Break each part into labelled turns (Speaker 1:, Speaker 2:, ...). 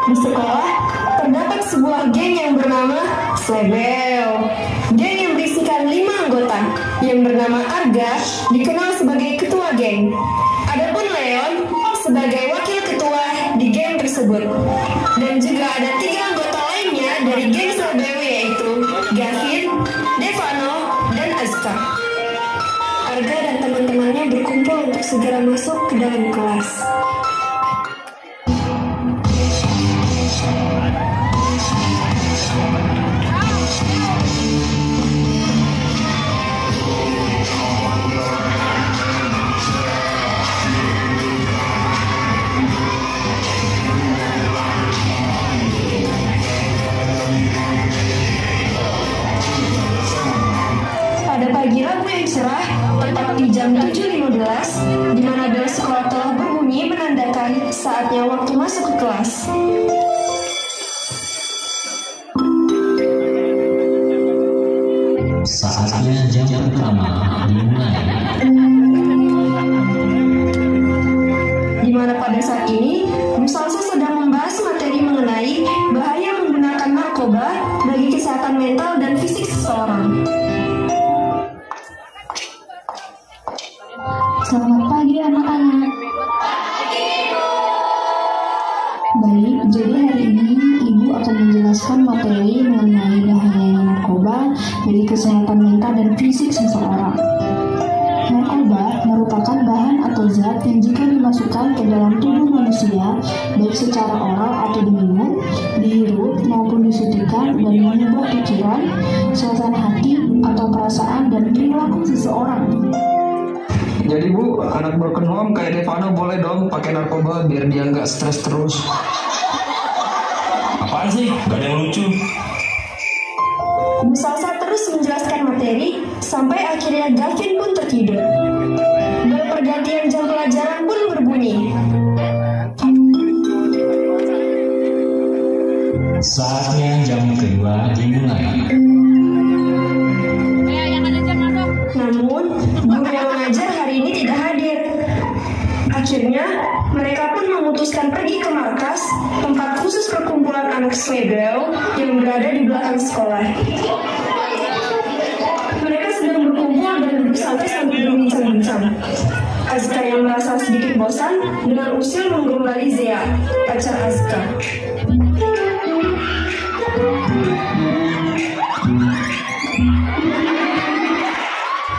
Speaker 1: Di sekolah, terdapat sebuah geng yang bernama Slebel. Geng yang berisikan 5 anggota yang bernama Arga dikenal sebagai ketua geng. Adapun Leon sebagai wakil ketua di geng tersebut. Dan juga ada 3 anggota lainnya dari geng Slebel yaitu Gavin, Devano, dan Azka. Arga dan teman-temannya berkumpul untuk segera masuk ke dalam kelas. Pada pagi Rabu yang cerah, tepat di jam 7.15, di mana bel sekolah telah berbunyi menandakan saatnya waktu masuk ke kelas.
Speaker 2: Saatnya jam pertama dimulai.
Speaker 1: Di mana pada saat ini, Bu Salsa sedang membahas materi mengenai bahaya menggunakan narkoba bagi kesehatan mental dan fisik seseorang.
Speaker 3: Selamat pagi anak-anak. Baik, jadi hari ini Ibu akan menjelaskan materi mengenai bahayanya narkoba bagi kesehatan mental dan fisik seseorang. Narkoba merupakan bahan atau zat yang jika dimasukkan ke dalam tubuh manusia, baik secara oral atau diminum, dihirup maupun disuntikkan dan mengubah pikiran, suasana hati atau perasaan dan perilaku seseorang.
Speaker 4: Jadi Bu, anak broken home kayak Devano boleh dong pakai narkoba biar dia nggak stres terus.
Speaker 2: Apaan sih? Gak ada yang lucu.
Speaker 1: Bu Salsa terus menjelaskan materi sampai akhirnya Gavin pun tertidur. Bel pergantian jam pelajaran pun berbunyi.
Speaker 2: Saatnya jam kedua dimulai.
Speaker 1: Namun, guru yang mengajar hari ini tidak hadir. Akhirnya, mereka pun memutuskan pergi ke markas, tempat khusus perkumpulan anak Slebel yang berada di belakang sekolah. Mereka sedang berkumpul dan duduk santai sambil berbincang-bincang. Azka yang merasa sedikit bosan dengan usil menggombali Zea, pacar Azka.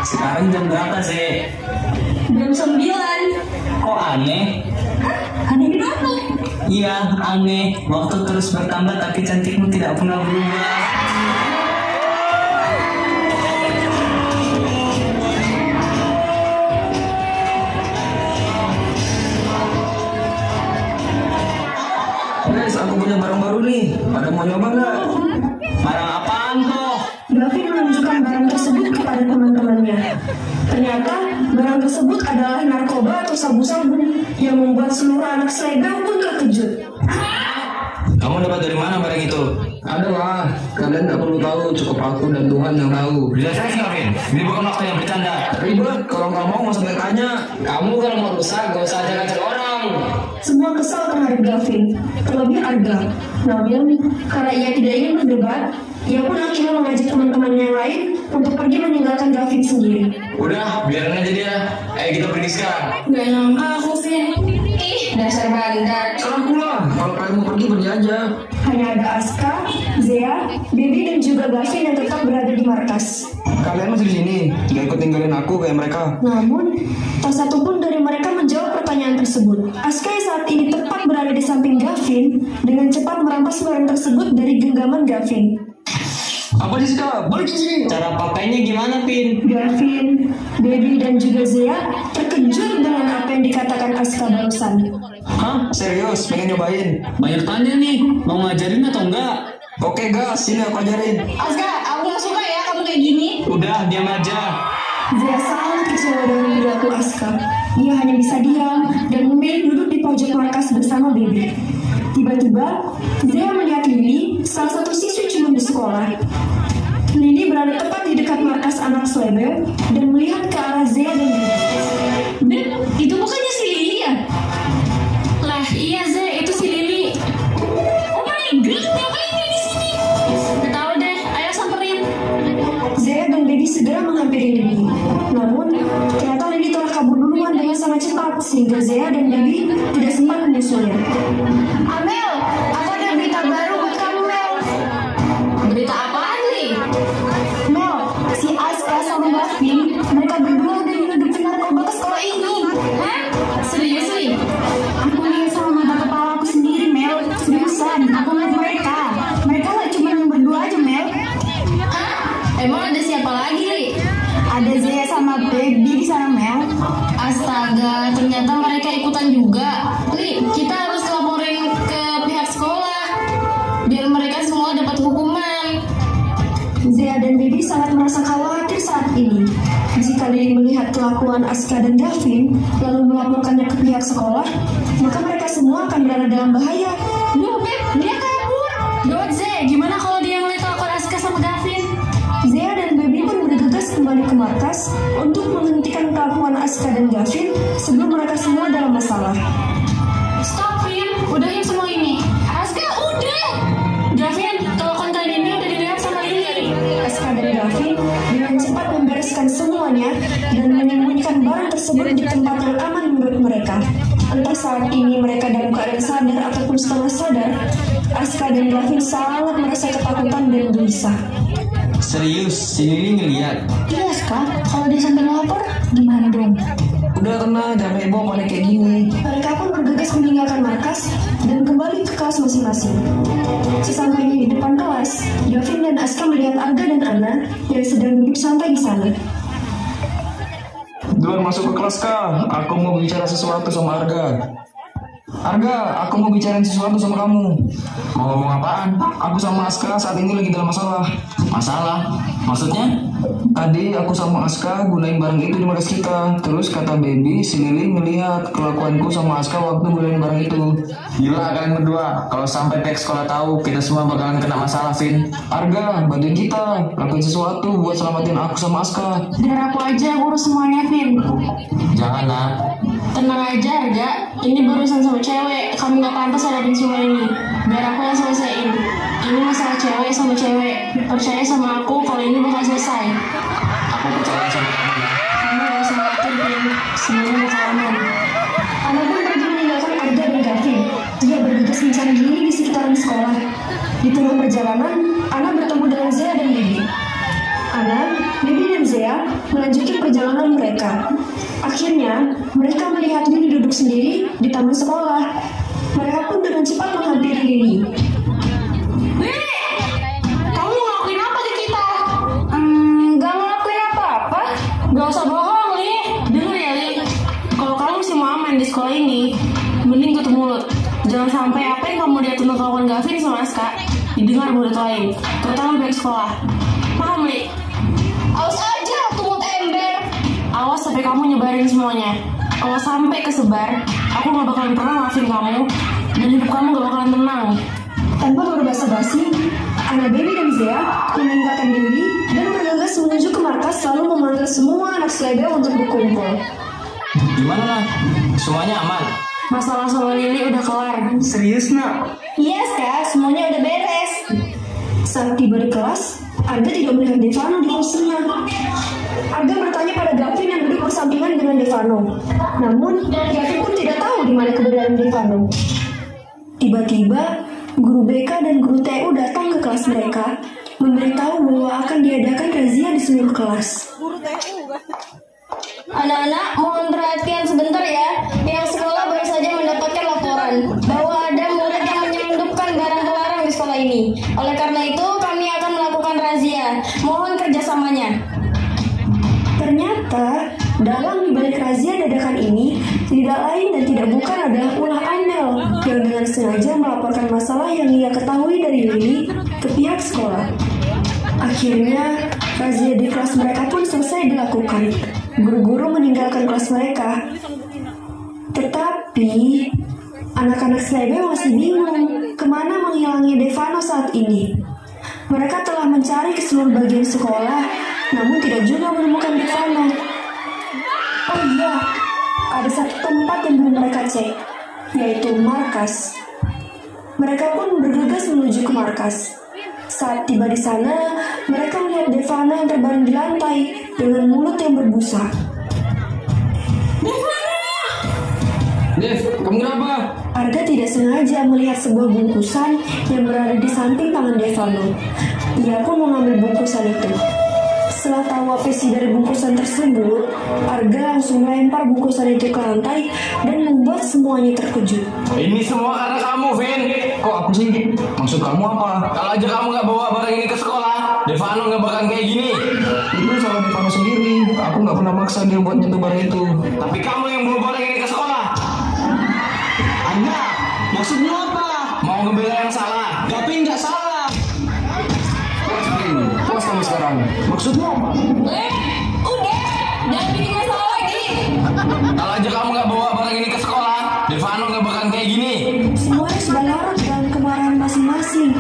Speaker 2: Sekarang jam berapa sih?
Speaker 1: Jam 9.
Speaker 2: Kok aneh?
Speaker 1: Aneh kenapa?
Speaker 2: Iya, aneh. Waktu terus bertambah tapi cantikmu tidak pernah berubah.
Speaker 4: Guys, aku punya barang baru nih. Pada mau nyoba nggak?
Speaker 2: Barang apaan kok?
Speaker 1: Gavin menunjukkan barang tersebut kepada teman-temannya. Ternyata barang tersebut adalah narkoba atau sabu-sabu yang membuat seluruh anak Slebel pun terkejut.
Speaker 2: Kamu dapat dari mana barang itu?
Speaker 4: Ada lah, kalian nggak perlu tahu, cukup aku dan Tuhan yang tahu.
Speaker 2: Jelaskan Gavin, ini bukan waktu yang bercanda.
Speaker 4: Ribet, kalau nggak mau nggak usah tanya.
Speaker 2: Kamu kalau mau rusak, gak usah ajak-ajak orang.
Speaker 1: Semua kesal terhadap Gavin, terlebih Arga. Namun, karena ia tidak ingin berdebat, ia pun akhirnya mengajak teman-teman yang lain untuk pergi meninggalkan Gavin sendiri.
Speaker 2: Udah, biarin aja dia. Ayo kita pergi sekarang.
Speaker 1: Gak nyangka aku, Vin. Ih, dasar bandar.
Speaker 4: Aku lah, kalau kalian mau pergi aja.
Speaker 1: Hanya ada Azka, Zea, Baby dan juga Gavin yang tetap berada di markas.
Speaker 4: Kalian masih di sini, nggak ikut tinggalin aku kayak mereka.
Speaker 1: Namun, tak satu pun dari mereka menjawab pertanyaan tersebut. Azka yang saat ini tepat berada di samping Gavin dengan cepat merampas barang tersebut dari genggaman Gavin.
Speaker 4: Apa sih Kak? Balik ke sini.
Speaker 2: Cara pakainya gimana, Pin?
Speaker 1: Gavin, Baby dan juga Zea terkejut dengan apa yang dikatakan Azka barusan.
Speaker 4: Hah? Serius? Pengen nyobain?
Speaker 2: Banyak tanya nih, mau ngajarin atau enggak?
Speaker 4: Oke gas, sini aku ajarin.
Speaker 1: Azka, aku gak suka ya kamu kayak gini.
Speaker 2: Udah, diam aja.
Speaker 1: Zea sangat kecewa dengan perilaku Azka. Ia hanya bisa diam dan memilih duduk di pojok markas bersama Baby. Tiba-tiba, Zea melihat Lily, salah satu siswi culun di sekolah. Lily berada tepat di dekat markas anak Slebel dan melihat ke arah Zea dan Baby.
Speaker 3: Beb, itu bukannya si Lily ya?
Speaker 1: sehingga Zea dan Bibi tidak sempat menyusulnya. Amel, aku ada berita baru buat kamu, Mel. Berita apaan nih? Mel, si Aska sama Gavin, mereka berdua udah didudukin narkoba ke sekolah ini. Hah? Serius nih? Aku lihat sama mata kepala aku sendiri, Mel. Seriusan, aku lihat mereka. Mereka gak cuma yang berdua aja, Mel. Hah? Emang ada siapa lagi, Li? Ada Zea sama Baby di sana, Mel. Astaga, ternyata mereka ikutan juga. Li, kita harus laporin ke pihak sekolah biar mereka semua dapat hukuman. Zea dan Baby sangat merasa khawatir saat ini. Jika Lili melihat kelakuan Aska dan Gavin lalu melaporkannya ke pihak sekolah, maka mereka semua akan berada dalam bahaya. Loh, Beb, dia kabur. Gawat, Zea, gimana kalau dia ngeliat kelakuan Aska sama Gavin? Zea dan Baby pun bergegas kembali ke markas untuk menghentikan kelakuan Aska dan Gavin sebelum mereka semua dalam masalah. Stop, Vin. Udahin semua ini. Aska, udah. Gavin, kelakuan kali ini udah dilihat sama Lili. Aska dan Gavin dengan cepat membereskan semuanya dan menyembunyikan barang tersebut di tempat yang aman menurut mereka. Entah saat ini mereka dalam keadaan sadar ataupun setengah sadar, Aska dan Gavin sangat merasa ketakutan dan gelisah.
Speaker 4: Serius, si Lili ngeliat.
Speaker 3: Iya, Ska. Kalau dia sampai lapor, gimana dong?
Speaker 4: Udah tenang, jangan heboh panik kayak gini.
Speaker 1: Mereka pun bergegas meninggalkan markas dan kembali ke kelas masing-masing. Sesampainya di depan kelas, Gavin dan Aska melihat Arga dan Ana yang sedang duduk santai di sana.
Speaker 4: Duluan masuk ke kelas, Kak. Aku mau bicara sesuatu sama Arga. Arga, aku mau bicarain sesuatu sama kamu. Mau ngomong apaan? Aku sama Aska saat ini lagi dalam masalah.
Speaker 2: Masalah? Maksudnya?
Speaker 4: Tadi aku sama Aska gunain barang itu di markas kita. Terus kata Baby, si Lili melihat kelakuanku sama Aska waktu gunain barang itu.
Speaker 2: Gila kalian berdua. Kalau sampai pihak sekolah tahu, kita semua bakalan kena masalah, Vin.
Speaker 4: Arga, bantuin kita. Lakuin sesuatu buat selamatin aku sama Aska.
Speaker 1: Biar aku aja yang urus semuanya, Vin.
Speaker 2: Jangan, nak.
Speaker 1: Tenang aja, Arga. Ini berurusan sama cewek. Kamu gak pantas hadapin semua ini. Biar aku yang selesaiin. Ini masalah cewek sama cewek. Percaya sama aku kalau ini bakal selesai.
Speaker 2: Aku percaya sama kamu.
Speaker 1: Kamu gak usah khawatir, Vin. Semuanya bakal aman. Ana pun pergi meninggalkan Arga dan Gavin. Dia bergegas mencari Lili di sekitaran sekolah. Di tengah perjalanan, Ana bertemu dengan Zea dan Bibi. Ana, Bibi dan Zea melanjutkan perjalanan mereka. Akhirnya, mereka melihat Lili duduk sendiri di taman sekolah. Mereka pun dengan cepat menghampiri Lili. Lili, kamu ngelakuin apa ke kita? Gak ngelakuin apa-apa. Gak usah bohong, Li. Dengar ya, Li. Kalau kamu masih mau aman di sekolah ini, mending tutup mulut. Jangan sampai apa yang kamu lihat tentang kelakuan Gavin sama Aska didengar murid lain, terutama pihak sekolah. Paham, Li? Awas aja, tuh ember. Awas sampai kamu nyebarin semuanya. Kalau sampai kesebar, aku gak bakalan pernah maafin kamu dan hidup kamu gak bakalan tenang. Tanpa berbasa-basi, Ana, Baby dan Zea meninggalkan Lili dan bergegas menuju ke markas lalu memanggil semua anak selebel untuk berkumpul.
Speaker 2: Gimana, nak? Semuanya aman?
Speaker 1: Masalah sama Lili udah kelar.
Speaker 4: Serius, nak?
Speaker 1: Iya, Kak, semuanya udah beres. Saat tiba di kelas, Arga tidak melihat Devano di kursinya. Arga bertanya pada Gavin yang duduk bersampingan dengan Devano. Namun, Gavin pun tidak tahu di mana keberadaan Devano. Tiba-tiba, guru BK dan guru TU datang ke kelas mereka, memberitahu bahwa akan diadakan razia di seluruh kelas. Anak-anak, mohon perhatian sebentar ya. Pihak sekolah baru saja mendapatkan laporan bahwa ada murid yang menyelundupkan barang terlarang di sekolah ini. Oleh karena itu, kami akan melakukan razia. Mohon kerjasamanya. Ternyata, dalam dibalik razia dadakan ini, tidak lain dan tidak bukan adalah ulah Amel yang dengan sengaja melaporkan masalah yang ia ketahui dari Lili ke pihak sekolah. Akhirnya, razia di kelas mereka pun selesai dilakukan. Guru-guru meninggalkan kelas mereka. Tetapi, anak-anak selebel masih bingung kemana menghilangnya Devano saat ini. Mereka telah mencari ke seluruh bagian sekolah, namun tidak juga menemukan Devano. Oh iya, ada satu tempat yang belum mereka cek, yaitu markas. Mereka pun bergegas menuju ke markas. Saat tiba di sana, mereka melihat Devano yang terbaring di lantai dengan mulut yang berbusa. Devano!
Speaker 4: Dev, kamu kenapa?
Speaker 1: Arga tidak sengaja melihat sebuah bungkusan yang berada di samping tangan Devano. Ia pun mengambil bungkusan itu. Setelah tahu apa isi dari bungkusan tersebut, Arga langsung melempar bungkusan itu ke lantai dan membuat semuanya terkejut.
Speaker 5: Ini semua karena kamu, Vin.
Speaker 4: Kok aku sih? Maksud kamu apa?
Speaker 5: Kalau aja kamu nggak bawa barang ini ke sekolah, Devano nggak bakal kayak gini.
Speaker 4: Itu salah Devano sendiri. Aku nggak pernah maksa dia buat nyentuh barang itu.
Speaker 5: Tapi kamu yang bawa barang ini ke sekolah.
Speaker 2: Anda, maksudmu apa?
Speaker 5: Mau ngebela yang salah.
Speaker 2: Gavin nggak salah.
Speaker 4: Puas kamu sekarang. Maksudmu apa?
Speaker 1: Udah, jangan bikin masalah lagi.
Speaker 5: Kalau aja kamu nggak bawa barang ini ke sekolah, Devano nggak bakal kayak gini.
Speaker 1: Semuanya sudah larut dalam kemarahan masing-masing.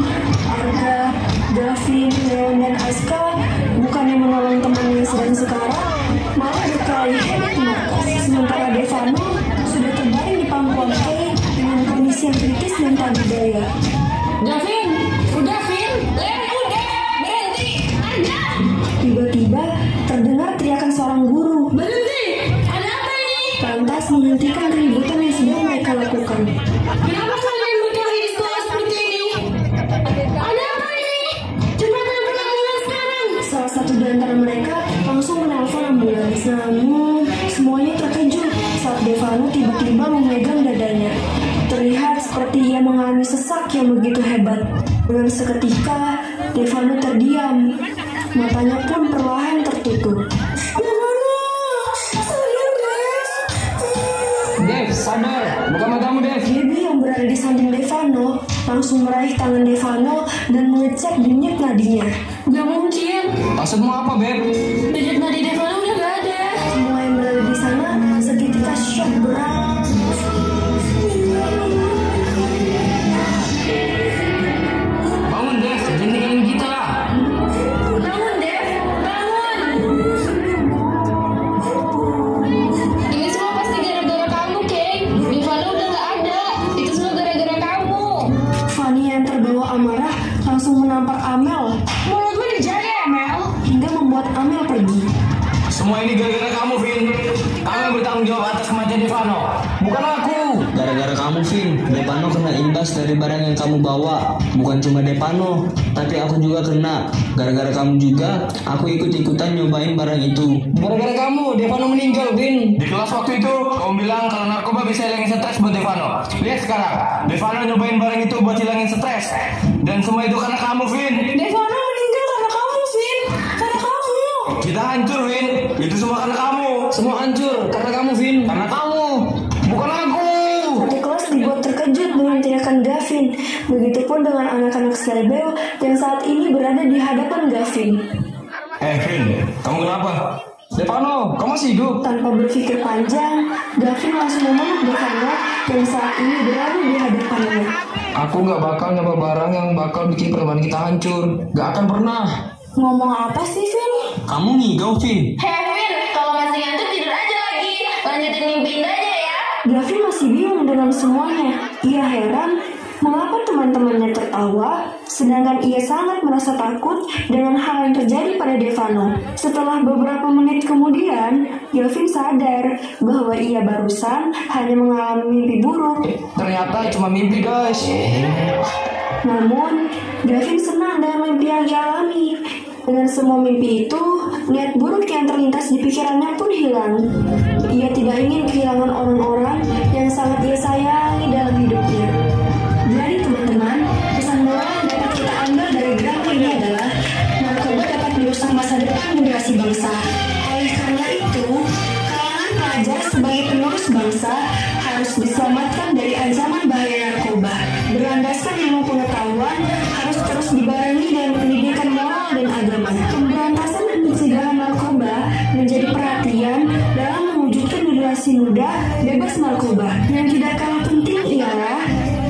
Speaker 1: Arga, Gavin, Leon, dan Aska bukannya menolong temannya yang sedang sekarat, malah berkelahi hebat di markas. Sementara Devano sudah terbaring di pangkuan Kay dengan kondisi yang kritis dan tak berdaya. Gavin, udah Vin, Leon, udah, berhenti, Anda. Tiba-tiba terdengar teriakan seorang guru. Berhenti, ada apa ini? Lantas menghentikan keributan yang sedang mereka lakukan. Kenapa kalian berkelahi di sekolah seperti ini? Ada apa ini? Cepat telepon ambulans sekarang. Salah satu di antara mereka langsung menelpon ambulans. Namun semuanya terkejut saat Devano tiba-tiba memegang dadanya. Terlihat seperti ia mengalami sesak yang begitu hebat. Dengan seketika Devano terdiam. Matanya pun perlahan tertutup.
Speaker 4: Dev, sadar. Buka matamu, Dev.
Speaker 1: Gaby yang berada di samping Devano langsung meraih tangan Devano dan mengecek denyut nadinya. Gak mungkin.
Speaker 4: Maksudmu apa, Beb?
Speaker 1: Denyut nadi Devano udah gak ada. Semua yang berada di sana seketika shock berat.
Speaker 5: Bangun, Dev. Jangan tinggalin kita.
Speaker 1: Bangun, Dev. Bangun. Ini semua pasti gara-gara kamu, Kay. Devano udah gak ada. Itu semua gara-gara kamu. Fanny yang terbawa amarah langsung menampar Amel. Mulutmu dijaga, Amel. Hingga membuat Amel pergi.
Speaker 5: Semua ini gara-gara kamu, Vin. Kamu yang bertanggung jawab atas kematian Devano.
Speaker 4: Bukan aku.
Speaker 2: Gara-gara kamu, Vin, Devano kena imbas dari barang yang kamu bawa. Bukan cuma Devano, tapi aku juga kena. Gara-gara kamu juga, aku ikut-ikutan nyobain barang itu.
Speaker 4: Gara-gara kamu, Devano meninggal, Vin.
Speaker 5: Di kelas waktu itu, kamu bilang kalau narkoba bisa hilangin stres buat Devano. Lihat sekarang, Devano nyobain barang itu buat hilangin stres. Dan semua itu karena kamu, Vin.
Speaker 1: Devano meninggal karena kamu, Vin. Karena kamu.
Speaker 5: Kita hancur, Vin. Itu semua karena kamu.
Speaker 4: Semua hancur karena kamu, Vin.
Speaker 5: Karena kamu. Bukan aku.
Speaker 1: Satu kelas dibuat terkejut dengan tindakan Gavin. Begitupun dengan anak-anak Slebeo yang saat ini berada di hadapan Gavin.
Speaker 5: Vin, kamu kenapa?
Speaker 4: Devano, kamu masih hidup?
Speaker 1: Tanpa berpikir panjang, Gavin langsung memeluk Devano yang saat ini berada di hadapannya.
Speaker 4: Aku nggak bakal nyoba barang yang bakal bikin pertemanan kita hancur. Nggak akan pernah.
Speaker 1: Ngomong apa sih, Vin?
Speaker 2: Kamu ngigau, Vin.
Speaker 1: Vin, kalau masih ngantuk tidur aja lagi. Lanjutin mimpiin aja ya. Gavin masih bingung dengan semuanya. Ia heran mengapa teman-temannya tertawa, sedangkan ia sangat merasa takut dengan hal yang terjadi pada Devano. Setelah beberapa menit kemudian, Gavin sadar bahwa ia barusan hanya mengalami mimpi buruk.
Speaker 4: Ternyata cuma mimpi, guys.
Speaker 1: Namun, Gavin senang dengan mimpi yang ia alami. Dengan semua mimpi itu, niat buruk yang terlintas di pikirannya pun hilang. Ia tidak ingin kehilangan orang-orang yang sangat ia sayangi dalam hidupnya. Jadi teman-teman, pesan moral yang dapat kita ambil dari drama ini adalah narkoba dapat merusak masa depan generasi bangsa. Oleh karena itu, kalangan pelajar sebagai penerus bangsa harus diselamatkan dari ancaman bahaya narkoba. Berlandaskan ilmu pengetahuan harus terus dibarengi dengan pendidikan moral dan agama. Pemberantasan dan pencegahan narkoba menjadi perhatian dalam mewujudkan generasi muda bebas narkoba. Yang tidak kalah penting ialah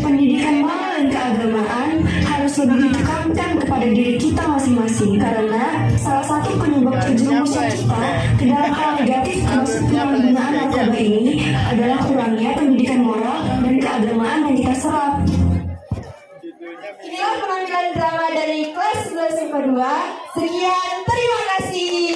Speaker 1: pendidikan moral dan keagamaan harus lebih ditekankan kepada diri kita masing-masing. Karena salah satu penyebab terjerumusnya kita ke dalam hal negatif termasuk penyalahgunaan narkoba ini adalah kurangnya pendidikan moral dan keagamaan yang kita serap. Inilah penampilan drama dari kelas 11 IPA 2. Sekian, terima kasih.